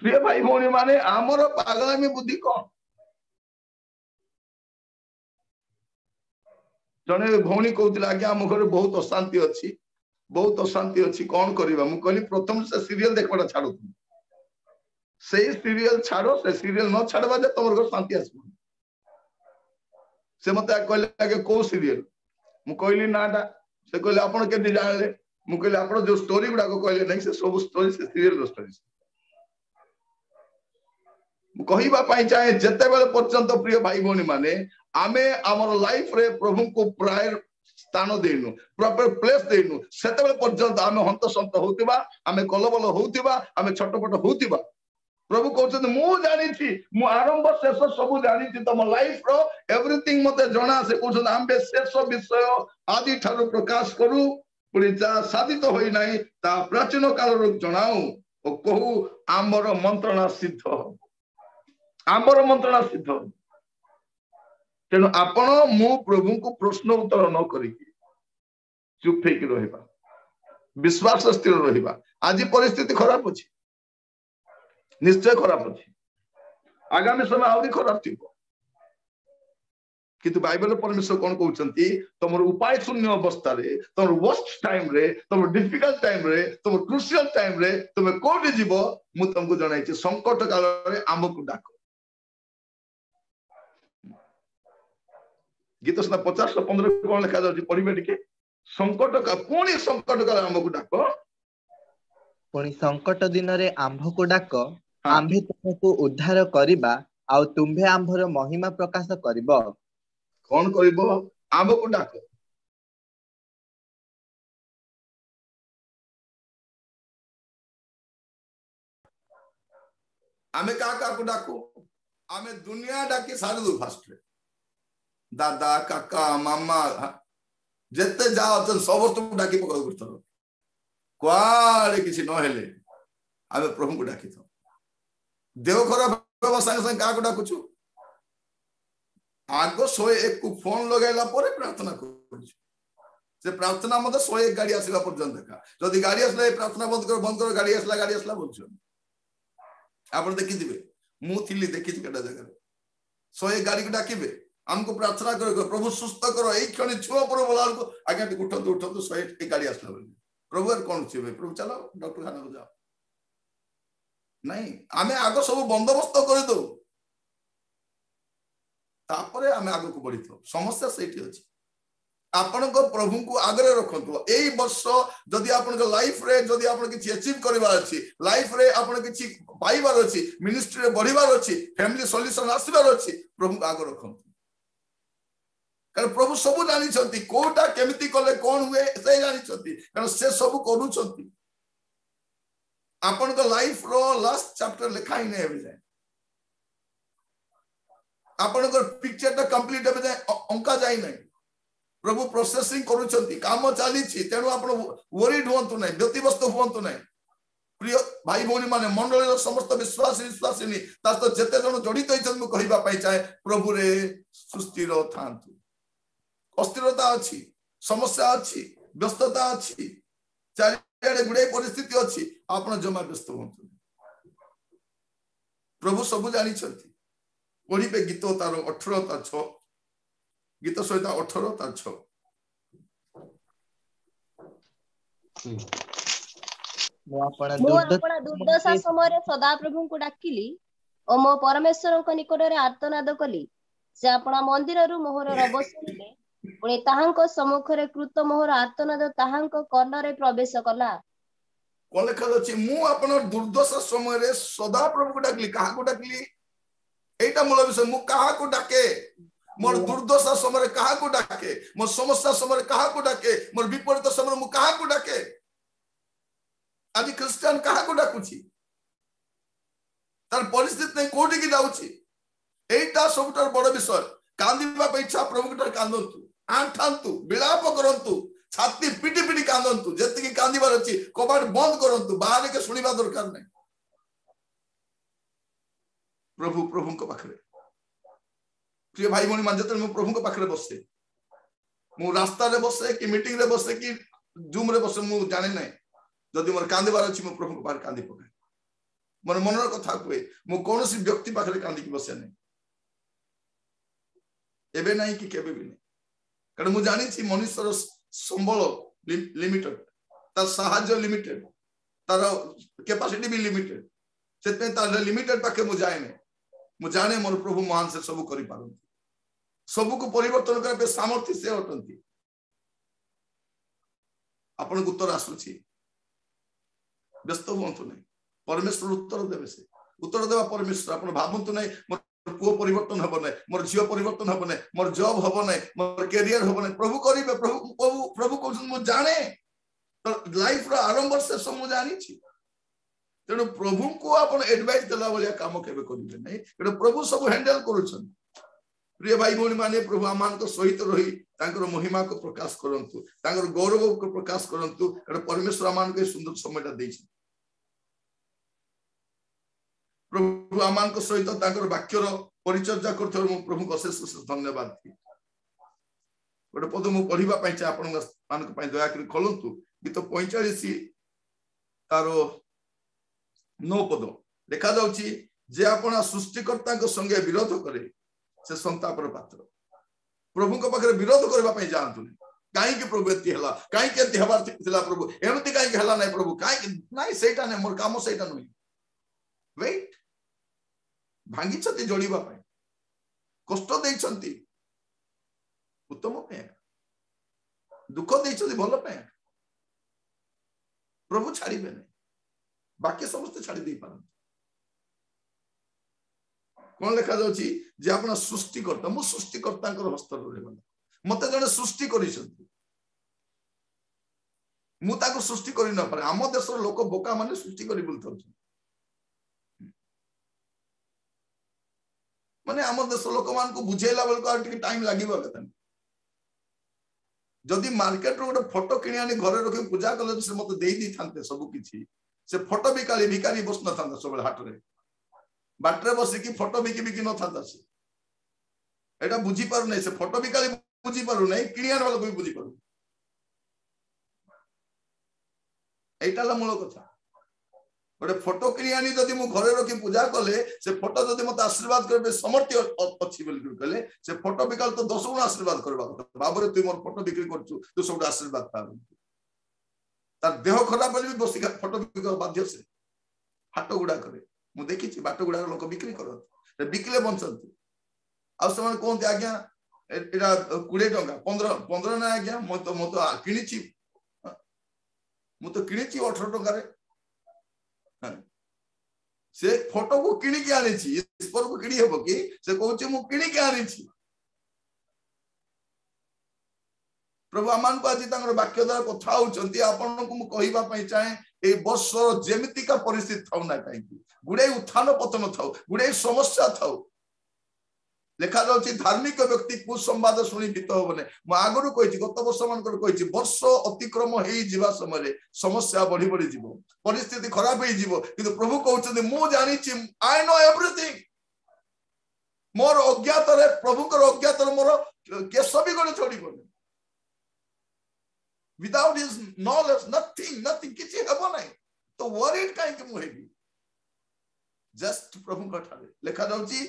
प्रिय भाई भौणी माने आमर पागलामी बुद्धि कौन जने भौणी कहउतिला आज्ञा हम घर बहुत अशांति अच्छी कौन करबा मु कहली प्रथम से सीरियल देखबा छाड़ो तुम से सीरियल छाड़ो से सीरियल न छाड़बा जे तमर घर शांति आसबो से मते कहले आगे को सीरियल मु कहली नाटा से कहले आपण केदी जानले मु कहली आपण जो स्टोरी गुडा को कहले नहीं से सब स्टोरी से सीरियल रो स्टोरी मु कहिबा पई चाहे जते बेले पर्यंत प्रिय भाई भौणी माने आमे हमर लाइफ रे प्रभु को प्रायर स्थान देनु प्रॉपर प्लेस देनु सेते बेले पर्यंत आमे हंत संत होतिबा आमे कलबल होतिबा आमे छटपट होतिबा प्रभु कहउछन मु जानि छी मु आरंभ शेष सब जानि छी तम लाइफ रो एवरीथिंग मते जणा से कहउछन आमे शेष विषय आदि ठारो प्रकाश करू पुनी जा साधित होई नाही ता प्राचीन काल रो जणाऊ ओ कहू आमर मंत्रणा सिद्ध आमर मंत्रणा सिद्ध तेणु आपण मु प्रभु को प्रश्न उत्तर न करी चुप होकर रहिबा विश्वास स्थिर रहिबा आज परिस्थिति खराब अछि निश्चय खराब अछि आगामी समय आउरी खराब थिबो किंतु बाइबल परमेश्वर कोन कहउचंती तमर उपाय शून्य अवस्था रे तमर वर्स्ट टाइम रे तमर डिफिकल्ट टाइम रे तमर क्रूशियल टाइम रे तुमे कोठी जीवो मु तुमको जणाई छी संकट काल रे आमको डाको गीत सुना 50-15 कौन लिखा जाଉଛି पढ़िबे टिके संकट का पुणी संकट काल आंभको डाक पुणी संकट दिन रे आंभको डाक आंभे तुमको उद्धार करिबा आउ तुम्भे आंभर महिमा प्रकाश करिबो कौन करिबो आंभको डाक आमे का को डाको आमे दुनिया डाके सारे दो फास्ट रे दादा काका मामा जेते जाओ तो समस्त डाकी पकड़ करथो क्वाले किसी न हेले आमे प्रभु को डाकी थो देव खराब संग संग का को डाकुछु आगो 101 को फोन लगाइला परे प्रार्थना करूछु से प्रार्थना मते 101 गाड़ी आसीला पर्यंत देखा जदी गाड़ी आसला प्रार्थना बंद करो गाड़ी आसला बोलछु आपण देखि दिबे मु थिली देखि केटा जगह 101 गाड़ी को डाकिबे हमको प्रार्थना करो प्रभु सुस्थ करो एक क्षण छुआ पर बोला को आगे उठंतु 101 गाड़ी आसला प्रभु यार कौन छे प्रभु चलो डॉक्टर खाना को जाओ नहीं आमे आगो सब बंदोबस्त कर दो तापरे आमे आगो को बढ़ी थो समस्या सेठी अछि आपण को प्रभु को आगरे रखंतु एई वर्ष जदि आपण को लाइफ रे जदि आपण किछि अचीव करबार अछि लाइफ रे आपण किछि पाइबार अछि मिनिस्ट्री रे बढ़िबार अछि फैमिली सॉल्यूशन आसीबार अछि प्रभु को आगो रखंतु कारण प्रभु सब जानि छथि कोटा केमिति कले कोन हुए से जानि छथि कारण से सब करू छथि आपण को लाइफ रो लास्ट चैप्टर लिखाई नै हेबे जाय आपण को पिक्चर ता कंप्लीट हेबे जाय अंका जाय नै प्रभु प्रोसेसिंग करू छथि काम चाली छी तेनु आपण वरीड होंतु नै व्यतिव्यस्त होंतु नै प्रिय भाई भौणी माने मंडल समस्त विश्वासी विश्वासिनी तास तो जते जण जडित होइछन मु कहिबा पाई चाहे प्रभु रे सुस्थिर थांतु अस्थिरता अछि समस्या अछि व्यस्तता अछि चारियाडे गुडे परिस्थिति अछि आपण जमा व्यस्त होंतु प्रभु सब जानि छथि पढिबे गीत तार 18 तार 6 गीत सहित 18 तार 6 मो अपना दुर्दशा समय सदा प्रभु को डाकिली और मो परमेश्वर को निकट रे आर्तनाद कली से अपना मंदिर रु मोहर रब सुनिले पुणी ताहांको सम्मुख रे कृत मोहर आर्तनाद ताहांको कर्ण रे प्रवेश कला कोन लिखल अछि मु अपना दुर्दशा समय रे सदा प्रभु को डाकली काहा को डाकली एटा मूल विषय मु काहा को डाके मोर दुर्दशा समय रे काहा को डाके मोर समस्या समय रे काहा को डाके मोर विपरीत समय मु काहा को डाके आज क्रिश्चियन काहा को डाकुची तार परिस्थिति नै कोठी की जाउची एटा सबटर बड़ विषय कांदिबा पे इच्छा प्रभु के कांदंतु आंठांतु विलाप करंतु छाती पिटी पिटी कांदंतु जति की कांदिबार अछि कबाट बंद करंतु बाहर के सुनिबा दरकार नै प्रभु को पाखरे प्रिय भाई भौणी मान जते मु प्रभु को पाखरे बसे मु रास्ता रे बसे कि मीटिंग रे बसे कि जूम रे बसे मु जाने नै जदि मोर कांदिबार अछि मु प्रभु को पाखरे कांदी पकाय मोर मनर कथा कुए मु कोनोसी व्यक्ति पाखरे कांदी की बसे नै एबे नाही कि केबे भी नै कारण मु जानि छी मनुष्यर संबल लिमिटेड तार साहाय्य लिमिटेड तार कैपेसिटी भी लिमिटेड सेते तार लिमिटेड पाके मु जाय नै मु जाने मोर प्रभु महान से सब करि पारन सब को परिवर्तन करे सामर्थ्य से अटंती आपण को उत्तर आसु छी व्यस्त होंतु नै परमेश्वर उत्तर देबे से उत्तर देबा परमेश्वर आपण भाबंतु नै मोर पुओ परिवर्तन हबो नै मोर जीव परिवर्तन हबो नै मोर जॉब हबो नै मोर कैरियर हबो नै प्रभु करिबे प्रभु को मु जाने तो लाइफ रो आरंभ से सब मु जानि छी तेणु प्रभु को आपण एडवाइस देला बलिया काम केबे करिबे नै एटा प्रभु सब हैंडल करूछन प्रिय भाई भौणी माने प्रभु आमान को सहित रही तांकर महिमा को प्रकाश करंतु तांकर गौरव को प्रकाश करंतु एटा परमेश्वर आमान के सुंदर समयटा देछि प्रभु आमान को सहित तांकर वाक्यर परिचर्या करथर मु प्रभु को अशेष धन्यवाद थी गोटे पद मु पढिबा पई चा आपण मान को पई दया करी खोलंतु गीत 45 तारो 9 पद देखा जाउची जे आपण सृष्टिकर्ता को संगे विरोध करे से संतापर पात्र प्रभु को पाखरे विरोध करबा पई जानतु काई के प्रभु एति हला काई के एति हबार थिला प्रभु एमति काई के हला नै प्रभु काई नै सेटा नै मोर काम सेटा नै वेट भांगी छथि जोड़ीबा पई कष्ट देई छथि उत्तम पे दुख देई छथि भलो पे प्रभु छाड़ीबे नै बाकी समस्त छाड़ी दे पारन कोन लिखा जाउची जे आपण सृष्टिकर्ता मु सृष्टिकर्तांकर हस्त रे बला मते जने सृष्टि करि छथि मु ताको सृष्टि करि न पारे हम देशर लोक बोका माने सृष्टि करि बोलथौ माने हम देश लोक मान को बुझेला बेल को आटी टाइम लागिबो कथा जदि मार्केट रो गोटे फोटो किनि आनी घरे रखि पूजा कले से मते देई दी थांते सब किछि से फोटो बिकाली भिखारी बस न थांता सब हाट रे बाटरे बसी की फोटो बिकी बिकी न थांता से एटा बुझी पारु नै से फोटो बिकाली बुझी पारु नै किनि आन वाला कोई बुझी पारु एटा ला मूल कथा गोटे फोटो किनि आनी जदि मु घरे रखि पूजा कले से फोटो जदि मते आशीर्वाद करबे समर्थ्य अछि बोली कहले से फोटो बिकाल तो 10 गुण आशीर्वाद करबा बाबरे तू मोर फोटो बिक्री करछु तू सब आशीर्वाद पा तार देह खराब भी बसी फोटो बाध्य से हाट गुड़ा करे मु देखी बाट गुड़ा लोक बिक्री करते बिकिले बंचती आ कहते आज्ञा एटा 20 टंका 15 ना आज्ञा मु तो किणी मु तो किणी 18 टंका से फोटो को किणी आनी ईश्वर को किणी हेब कि से कहूँ मु किणी आनी प्रभु आमान को आज वाक्य द्वारा कथा होती आपन को कहवाई चाहे ए वर्ष जेमितिका परिस्थिति था ना कहीं गुड़े उत्थान पतन था गुड़े समस्या था लेखा जाऊँगी धार्मिक व्यक्ति कुसंवाद शुणी भीत हेने आगु कही गत वर्ष मानक वर्ष अतिक्रम हो समय समस्या बढ़ी बढ़ी जीव परिस्थिति खराब हो प्रभु कहते मु जानी आई नो एवरीथिंग मोर अज्ञात प्रभुकर अज्ञात मोर केस भी गले छोड़ without his knowledge nothing किसी हेबो नहीं तो worried काहे मु हेबी जस्ट प्रभु का ठारे लेखा जाउची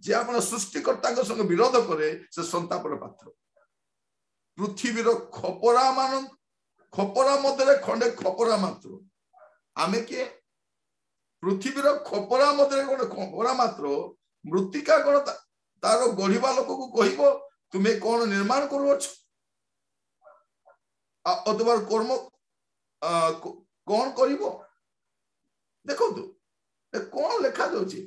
जे आपण सृष्टिकर्ता के संग विरोध करे से संतापर पात्र पृथ्वीर खपरा मध्य खंडे खपरा मात्र आमे के पृथ्वीर खपरा मध्य गोटे खपरा मात्र मृत्तिका कोन तार गढ़िबा लोक को कहइबो तुमे कोन निर्माण करूछ अथवा कर्म कौन करिवो देखो तो कौन लेखा जाउची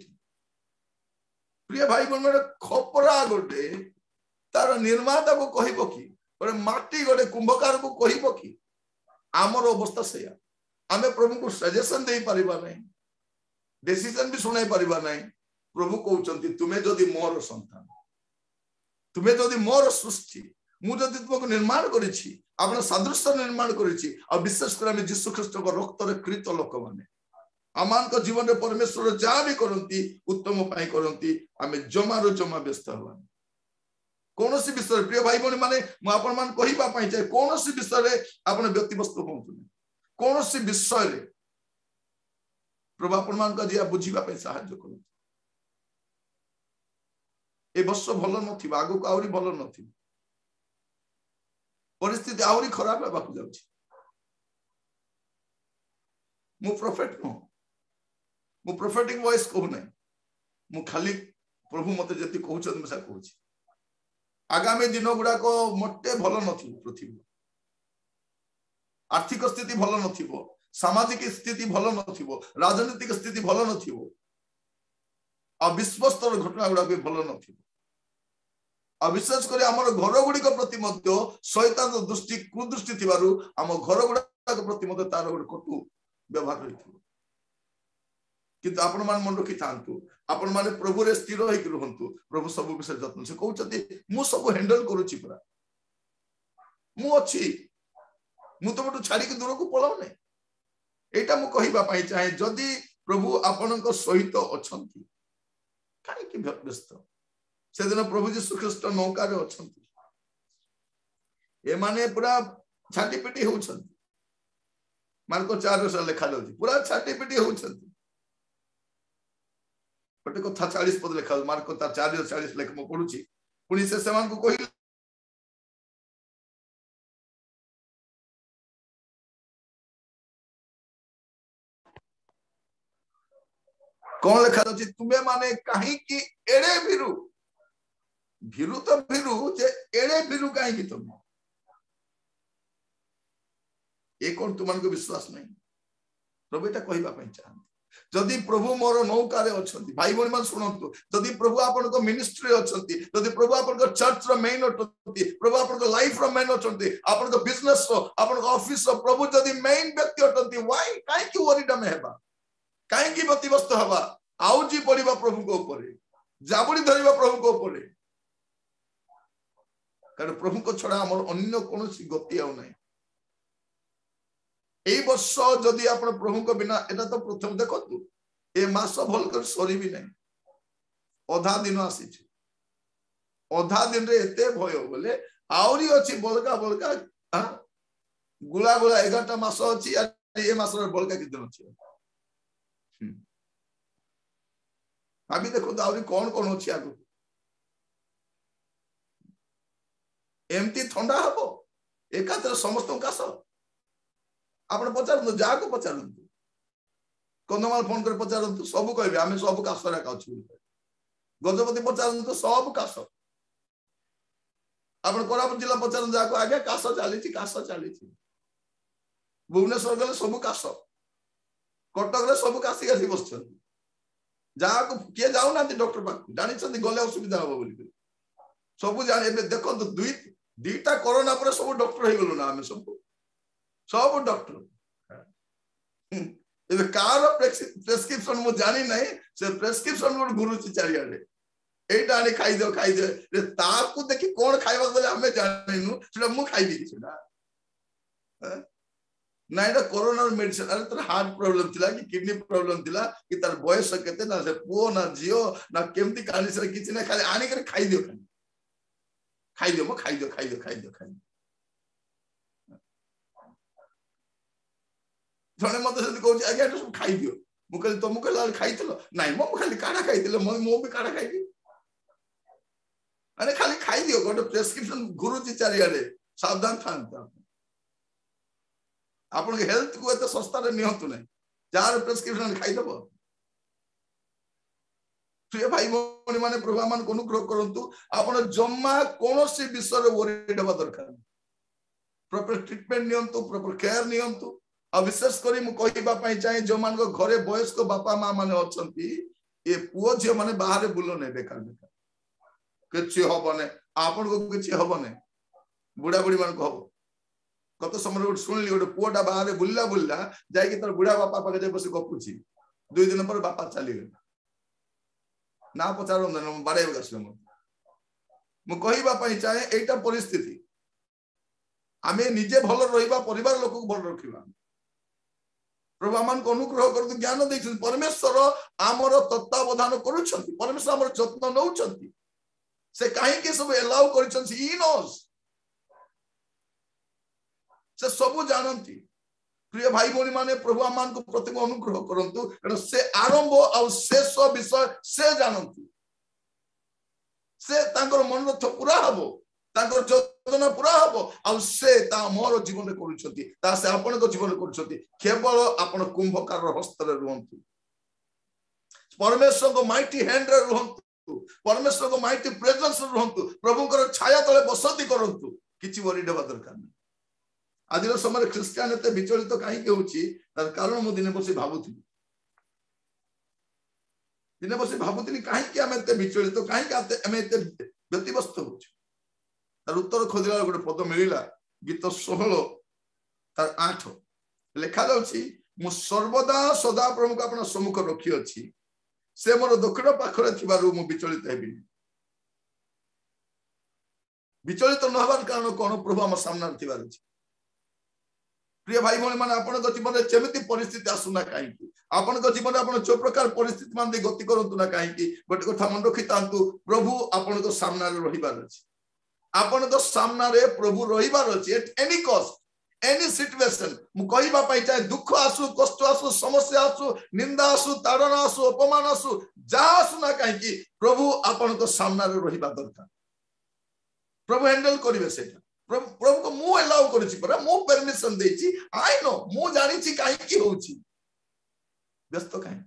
प्रिय भाई बहन मेरे खपरा गोटे तार निर्माता को कहइबो कि गोटे माटी गोटे कुंभकार को कहइबो कि आमर अवस्था सेया आमे प्रभु को सजेशन दे परिबा नहीं डिसीजन भी सुनाई परिबा नहीं प्रभु कहउचंती तुमे जदी मोर संतान तुमे जदी मोर सृष्टि मुझे तुमको निर्माण करिछि आपन सादृश्य निर्माण करिछि और विशेष कर हम यीशु ख्रीष्ट को रक्त रे कृत लोक माने आमान को जीवन रे परमेश्वर जा भी करंती उत्तम पाई करंती आमे जमा व्यस्त हवानी कोनोसी विषय प्रिय भाई बहन माने मु आपन मान कहिबा पाई चाहे कोनोसी विषय रे आपन व्यक्ति वस्तु पहुंचुनी कोनोसी विषय रे प्रभु आपन मान को जिया बुझिबा पे सहायता करंती ए वर्ष भलो नथिबा आगु को आउरी भलो नथिबा परिस्थिति आउरी खराब है बाकू जाउची मु प्रोफेट नो मु प्रोफेटिक वॉइस कहू नहीं मु खाली प्रभु मते जति कहउछन मैं सा कहउची आगामी दिन गुडा को मोटे भलो नथिबो पृथ्वी आर्थिक स्थिति भलो नथिबो सामाजिक स्थिति भलो नथिबो राजनीतिक स्थिति भलो नथिबो आ विश्वस्तर घटना गुडा भी भलो नथिबो विशेष कर आमर घर गुड़िक प्रति शैतान दृष्टि कुदृष्टि थिबारु आम घर गुड़ाक प्रति तार गोटे कटु व्यवहार रही किंतु आपण मान मन रखी थांतु आपण माने प्रभु रे स्थिर होई रहंतु प्रभु सब विषय जत्न से कहउचती मु सब हैंडल करूची पूरा मु अछि मु तो मटु छाड़ी के दूर को पळाउ नै एटा मु कहिबा पई चाहे जदी प्रभु आपनक सहित अछंती काहे कि व्यस्त से दिन प्रभु जीशु ख्रीष्ट नौका रे अछंती ए माने पूरा छाटी पिटी होउछंती मार्को 4 रे लिखा जाउची पूरा छाटी पिटी होउछंती गोटे कथा 40 पद लिखा मार्को 4 रे 40 लेख म पढुची पुनी से समान को कहि कौन लिखा जाउची तुमे माने काहे कि एड़े भीरु तो भीरु जे एड़े भीरु काहे कि तुम ए कोन तुमन को विश्वास नहीं प्रभु एटा कहिबा पई चाहन जदि प्रभु मोर नौका रे अछंती भाई बहन मान सुनंतु जदि प्रभु आपन को मिनिस्ट्री अछंती जदि प्रभु आपन को चर्च रो मेन अछंती प्रभु आपन को लाइफ रो मेन अछंती आपन को बिजनेस रो आपन को ऑफिस रो प्रभु जदि मेन व्यक्ति अछंती व्हाई काहे कि वरीडा में हेबा काहे कि प्रतिवस्त हवा आउजी पड़िबा प्रभु को ऊपर जाबुड़ी धरिबा प्रभु को ऊपर कारण प्रभु को छड़ा हमर अन्य कोनोसी गति आउ नाही ए वर्ष जदि आपण प्रभु को बिना एटा तो प्रथम देखतु ए मास भल कर सरी भी नहीं अधा दिन आसी अधा दिन रे एते भय बोले आउरी अछि बलका गुला 11टा मास अछि ए मास रे बलका कि दिन अछि अभी देखो तो आउरी कौन अछि आगु एमती ठंडा हबो एकातर समस्त कास आपण पचारନ୍ତୁ जाको पचारନ୍ତୁ कंदमाल फोन कर पचारନ୍ତୁ सब कहबे आमे सब कासरा खाउछु गजपति पचारନ୍ତୁ सब कास आपण कोरापुट जिला पचारନ୍ତୁ जाको आगे कास चलीछि भुवनेश्वर गले सब कास कटक रे सब कासी कासी बसछन जाको के जाउ ना डॉक्टर पाक जानि छथि गले असुविधा हो बोली सब जाने देखो दुईटा कोरोना पर सब डॉक्टर हो गलो ना आमे सब डॉक्टर एबे कार प्रेस्क्रिप्शन मु जानी नहीं से प्रेस्क्रिप्शन मोर गुरु चारियाडे एटा आनी खाई दो रे ताकू देखि कोन खाइबा बोले हमें जानिनु सेटा मु खाइ दी सेटा ना एटा कोरोना मेडिसिन अरे तर हार्ट प्रॉब्लम थिला कि किडनी प्रॉब्लम थिला कि तर बयस केते ना से पुओ ना जियो ना केमती कानी से किछि ना खाली आनी कर खाइ दियो मु खाइ दियो जने मते से कहू आगे एटा सब खाइ दियो मु कहली तुम कहला खाइतलो नाही मु खाली काढा खाइतलो मु भी काढा खाइबी अरे खाली खाइ दियो गोटे प्रेस्क्रिप्शन गुरुजी चारियाडे सावधान थांता आपण हेल्थ को एत सस्ता रे नियंतु नै जार प्रेस्क्रिप्शन खाइ दबो प्रिय भाई भौणी माने प्रभु मान को अनुग्रह करंतु आपण जम्मा कोनोसी विषय रे वरीड होबा दरकार प्रॉपर ट्रीटमेंट नियंतु प्रॉपर केयर नियंतु आ विशेष करी मु कहिबा पई चाहे जो मान को घरे वयस्क बापा मां माने अछंती ए पुओ जे माने बाहर बुलो नै बेकार किछि होबने आपण को किछि होबने बुढ़ा बुढ़ी मान को हो कत समय गोटे सुनली गोटे पुओटा बाहर बुल्ला जाई कि तर बुढ़ा बापा पाके जे बसी गपुची 2 दिन पर बापा चली गए ना पचारो न बाडे गसले मु कहिबा पई चाहे एटा परिस्थिति आमे निजे भल रहिबा परिवार लोक को भल रखिबा प्रभु आमान को अनुग्रह करतु ज्ञान दैछन परमेश्वर आमर तत्वावधान करूछंती परमेश्वर आमर जत्न नउछंती से काहे के सब अलाउ करिछंती ही नोस से सब जानंती प्रिय भाई भौणी माने प्रभु आमान को प्रति अनुग्रह करंतु कारण से आरंभ और शेष विषय से जानंती से तांकर मन रथ पूरा हबो तांकर योजना पूरा हबो और से ता मोर जीवन करूछंती ता से आपन को जीवन करूछंती केवल आपन कुंभकार हस्त रे रहंतु परमेश्वर को माइटी हैंड रे रहंतु परमेश्वर को माइटी प्रेजेंस रे रहंतु प्रभु को छाया तले बसती करंतु किछि वरीड बा दरकार नै आदिर समय ख्रिस्टियन एते विचलित काहे के होची तार कारण मु दिने बसी भाबुतिनी काहे के हम एते विचलित काहे के हम एते व्यतिव्यस्त होची तार उत्तर खोजिला गोटे पद मिलिला गीत 16 तार 8 लेखा जाउची मु सर्वदा सदा प्रभु को अपन सम्मुख रखी अछि से मोर दक्षिण पाखरे थिबारु मु विचलित हेबी विचलित न हबार कारण कोन प्रभु हम सामना थिबार अछि प्रिय भाई भौणी माने आपण को जीवन में जेमिति परिस्थिति आसुना काहे आपण को जीवन आपण जो प्रकार परिस्थिति मान दे गति करंतु ना काहे गोटे कथा मन रखितांतु प्रभु आपण को सामना रे रहिबार अछि आपण को सामना रे प्रभु रहिबार अछि at any cost any situation मु कहिबा पई चाहे दुख आसु कष्ट आसु समस्या आसु निंदा आसु ताड़ना आसु अपमान आसु जा आसु ना काहे प्रभु आपण को सामना रे रहिबा दरकार प्रभु हैंडल करिवे सेटा प्रभु को मु अलाउ करिछि पर मु परमिशन देछि आई नो मु जानि छि काहे की होछि व्यस्त काहे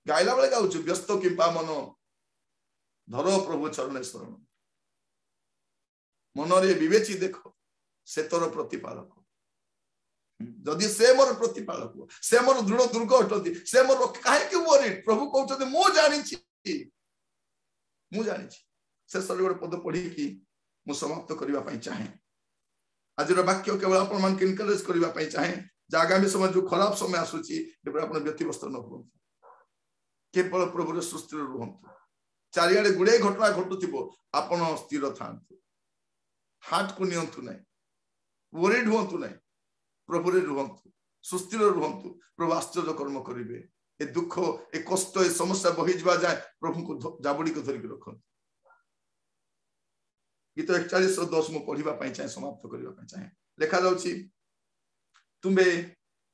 गाइला बेले गाउछु व्यस्त किंपा मन धरो प्रभु चरण शरण मनरे विवेची देखो से तोर प्रतिपालक जदि से मोर प्रतिपालक से मोर दृढ़ दुर्ग अटंती से मोर काहे की वरी प्रभु कहउछते मु जानि छि से सर गोटे पद पढ़ी कि मु समाप्त करबा पई चाहे आजिर वाक्य केवल आपण मान के इनकरेज करबा पई चाहे आगामी समय जो खराब समय आसुची एपर आपण व्यतिव्यस्त न हो केवल प्रभु सुस्थिर रहंतु चारियाडे गुडे घटना घटुथिबो आपण स्थिर थांतु हार्ट को नियंतु नै वरीड होंतु नै प्रभु रे रहंतु सुस्थिर रहंतु प्रभु आश्चर्य कर्म करिवे ए दुख ए कष्ट ए समस्या बहि जबा जाय प्रभु को जाबुडी को धरि के रखंतु गीत 41:10 मु पढ़िबा पई चाहे समाप्त करबा पई चाहे लेखा जाउची तुमे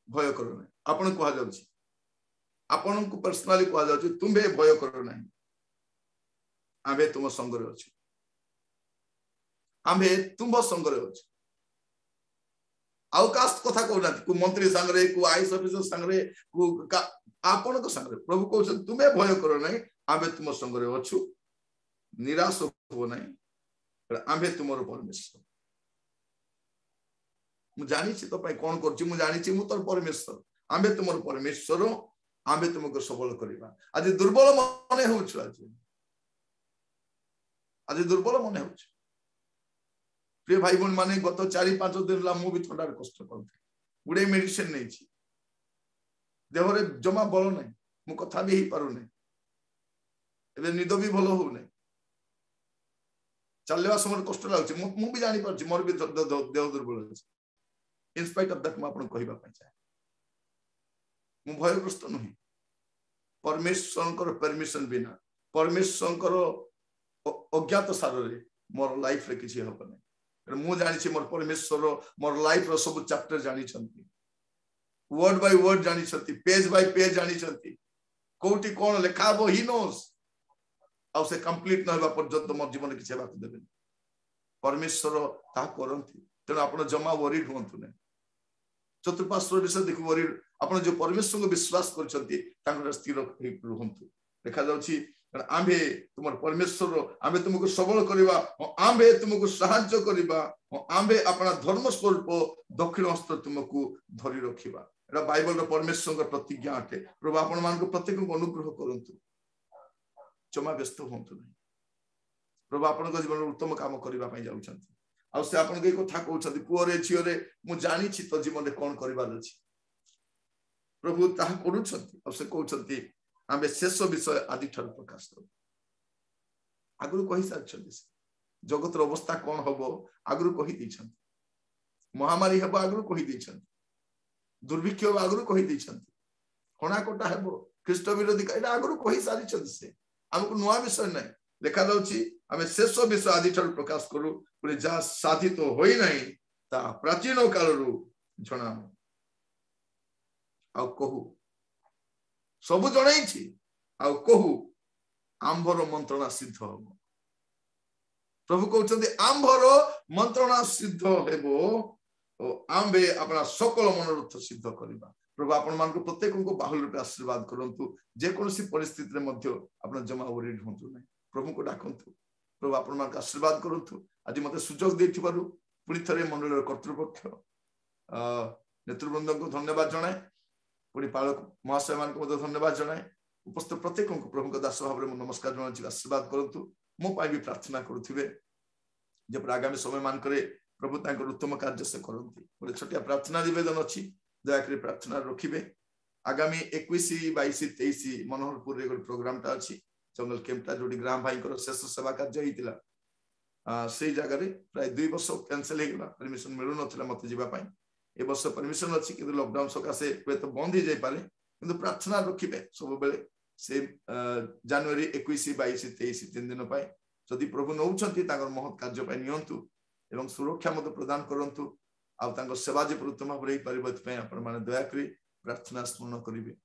भय करो नै आपण को जाउची आपण को पर्सनली को जाउची तुमे भय करो नै आबे तुम संग रे अछि आबे तुम संग रे अछि आउ कास्ट कथा कहना को मंत्री संगे को आईएएस ऑफिसर संगे को आपण को संगे प्रभु कहउछन तुमे भय करो नहीं आमे तुम संगे अछु निराश हो नहीं आमे तुमरो परमेश्वर मु जानि छी तो पई कोन करछि मु जानि छी मु तोर परमेश्वर आमे तुमरो परमेश्वर आमे तुमको सबल करबा आज दुर्बल मने होछु आज दुर्बल मने होछु प्रिय भाई बहन माने गत 4-5 दिन ला मु भी थोड़ा कष्ट करथि गुडे मेडिसिन नै छी देहरे जमा बल नै मु कथा भी ही पारु नै एबे निद भी भलो हो नै चलवा समय कष्ट लागछ मु भी जानि परछि मोर भी देह दुर्बल अछि इन स्पाइट ऑफ दैट मु आपन कहिबा पय चाहे मु भयग्रस्त नहीं परमेश्वर परमिशन बिना परमेश्वर अज्ञात सार रे मोर लाइफ रे किछि हबो नै मु जानि छी मोर परमेश्वर मोर लाइफ रो सब चैप्टर जानि छथि वर्ड बाय वर्ड जानि छथि पेज बाय पेज जानि छथि कोठी कोन लेखाबो ही नोस आ से कंप्लीट न होबा पर्यंत मोर जीवन किछि बात देबे परमेश्वर ता करंती तेन आपण जमा वरीड होंतु नै चतुर्पार्श्व विषय देखु वरीड आपण जो परमेश्वर को विश्वास करछथि तांकर स्थिर रहंतु देखा जाउछि आम्भे तुमर परमेश्वर आम्भे तुमको सबल करिबा आम्भे तुमको सहाय्य करिबा आम्भे अपना धर्म स्वरूप दक्षिण हस्त तुमको धरि रखिबा एटा बाइबल रो परमेश्वर को प्रतिज्ञा अटे प्रभु आपण मान को प्रत्येक को अनुग्रह करंतु क्षमा व्यस्त होंतु नहीं प्रभु आपण को जीवन उत्तम काम करिबा पई जाउछथि आ से आपण के कथा कहउछथि पुओरे छियोरे मु जानि छी तो जीवन रे कोन करिबार अछि प्रभु ताहा करूछथि आ से कहउछथि आमे शेष विषय आदि ठर प्रकाश करू आगुरु कहि सारछथि जगत रो अवस्था कोन होबो आगुरु कहि दैछथि महामारी हेबो आगुरु कहि दैछथि दुर्भिक्ष हेबो आगुरु कहि दैछथि कोना कोटा हेबो ख्रीष्ट विरोधी एटा आगुरु कहि सारछथि से हमको नुवा विषय नै लेखा जाउछि आमे शेष विषय आदि ठर प्रकाश करू पुरे जा साधित होई नै ता प्राचीन कालरु जणा आ कहू सब जणाई छी आ कहू आंभर मंत्रणा सिद्ध हो प्रभु कहउछथि आंभर मंत्रणा सिद्ध हेबो ओ आंबे अपना सकल मनोरथ सिद्ध करिबा प्रभु आपण मान को प्रत्येक को बाहुल रूप आशीर्वाद करंतु जे कोनसी परिस्थिति रे मध्य आपण जमा वरीड होंतु नै प्रभु को डाकंतु प्रभु आपण मान को आशीर्वाद करंतु आज मते सुजोग देथिबारु पुनी थरे मंडल कर्तृपक्ष नेतृवृंद को धन्यवाद जणाए पुनी पालक महाशय मान को धन्यवाद जणाए उपस्थित प्रत्येक को प्रभु को दास भाव रे नमस्कार जणाउछि आशीर्वाद करंतु मो पाई भी प्रार्थना करूथिबे जे आगामी समय मान करे प्रभु तांकर उत्तम कार्य से करंती गोटे छोटिया प्रार्थना निवेदन अछि दया करी प्रार्थना रखिबे आगामी 21 22 23 मनोहरपुर रे गोटे प्रोग्राम ता अछि जंगल कैंपटा जोडी ग्राम भाई को शेष सेवा कार्य हितिला से जगह रे प्राय 2 वर्ष कैंसिल हे गेला परमिशन मिलु नथिला मते जीवा पई ए वर्ष परमिशन अछि कि लॉकडाउन सकासे तो बंद ही जाय पारे किंतु प्रार्थना रखिबे सब बेले से जनवरी 21 22 23 3 दिन पई जदि प्रभु नउछंती ताकर महत् कार्य पई नियंतु एवं सुरक्षा मत प्रदान करंतु आ तांकर सेवा जे उत्तम भाव रे परिवर्तित पई आपण माने दया करी प्रार्थना स्मरण करिवे